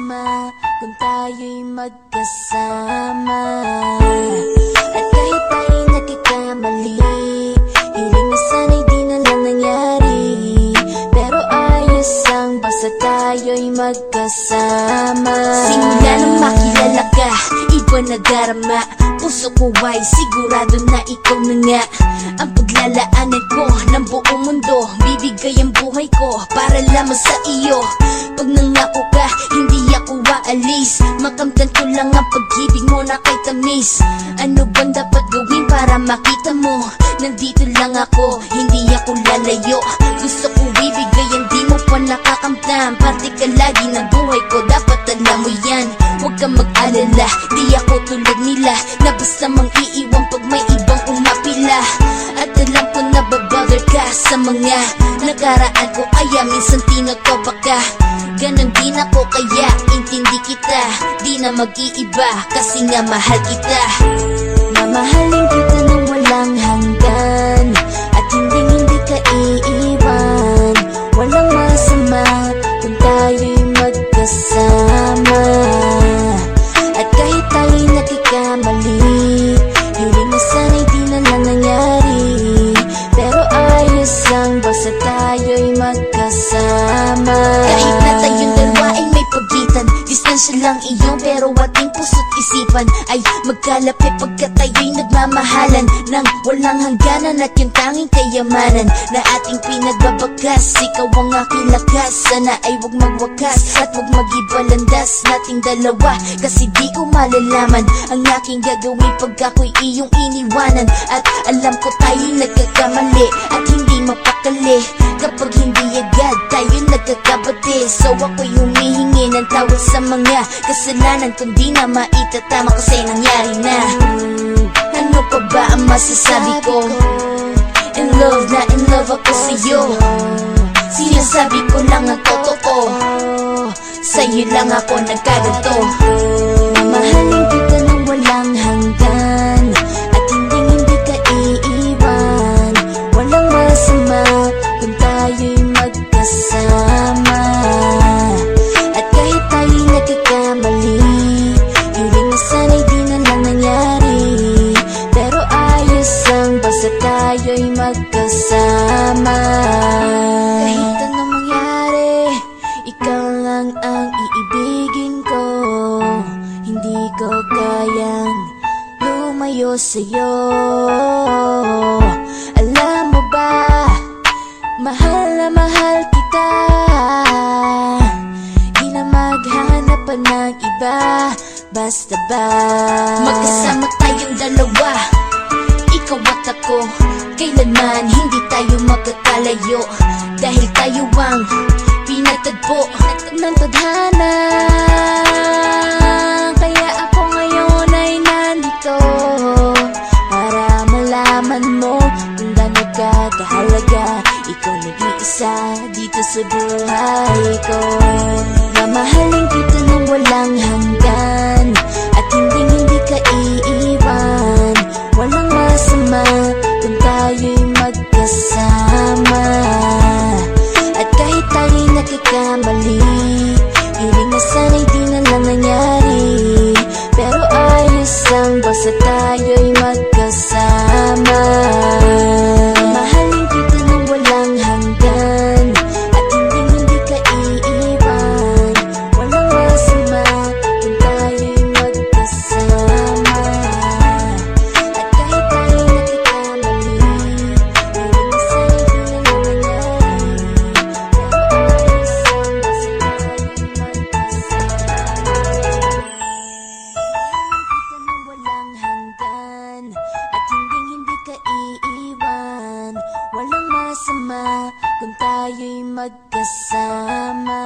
masama kung tayo'y magkasama. At kahit tayo'y nagkakamali, hiling na sana'y di na lang nangyari. Pero ayos lang basta tayo'y magkasama. Simula nang makilala ka, iba na darama. Puso ko ay sigurado na ikaw na nga ang paglalaanan ko ng buong mundo. Bibigay ang buhay ko para lamang sa iyo. Pag nangako ka, hindi ako aalis. Makamtan ko lang ang pag-ibig mo na kay tamis. Ano bang dapat gawin para makita mo? Nandito lang ako, hindi ako lalayo. Gusto ko ibigay ang di mo pa nakakamtam. Parte ka lagi ng buhay ko, dapat alam mo yan. Huwag kang mag-alala, di ako tulad nila na basta mang iiwan pag may ibang umapila. At alam ko na babother ka sa mga nakaraan ko, kaya minsan tinatawa ka. Ganon din ako kaya intindi kita. Di na mag-iiba kasi nga mahal kita. Mamahalin kita nang walang hanggan at hindi ka iiwan. Walang masama kung tayo'y magkasama. At kahit tayo'y nagkakamali, hiling na sana'y di na lang nangyari. Pero ayos lang basta tayo'y magkasama. Kahit na tayong dalawa ay may pagitan, distansya lang iyon pero ating puso't isipan ay magkalapit pagkat tayo'y nagmamahalan ng walang hangganan. At yung tanging kayamanan na ating pinagbabakas, ikaw ang aking lakas. Sana ay huwag magwakas at huwag mag-ibalandas nating dalawa. Kasi di ko malalaman ang aking gagawin pag ako'y iyong iniwanan. At alam ko tayo'y nagkakamali at hindi mapakali kapag hindi agad tayo'y nagkakabati. So ako'y humihingi ng tawad sa mga kasalanan kung di na maitatama kasi nangyari na. Ano pa ba ang masasabi ko? In love na in love ako sa'yo. Sinasabi ko lang ang totoo, sa'yo lang ako nagkaganto. Mamahalin kita nang walang hanggan at hindi ka iiwan. Walang masama kung tayo'y magkasama. At kahit tayo'y nagkakamali, hiling na sana'y di na lang nangyari. Pero ayos lang basta tayo'y magkasama. Kahit anong mangyari, ikaw lang ang iibigin ko. Hindi ko kayang lumayo sa'yo. Alam mo ba, mahal na mahal kita. Di na maghanap pa ng iba, basta ba magkasama tayong dalawa, ikaw at ako. Kailanman hindi tayo magkakalayo dahil tayo ang pinatagpo ng tadhana. Kaya ako ngayon ay nandito para malaman mo kung gaano ka kahalaga. Ikaw nag-iisa dito sa buhay ko. Mamahalin kita nang walang hanggan at hindi ka iiwan. Walang masama kung tayo'y magkasama. At kahit tayo'y nagkakamali, hiling na sana'y di na lang nangyari. Pero ayos lang basta tayo'y magkasama. Mamahalin kita nang walang hanggan at hindi ka iiwan. Walang masama kung tayo'y magkasama. At kahit tayo'y nagkakamali, hiling na sana'y di na lang nangyari. Pero ayos lang basta tayo'y magkasama. Kita nang walang hanggan at hindi ka iiwan. Walang masama kung tayo'y magkasama.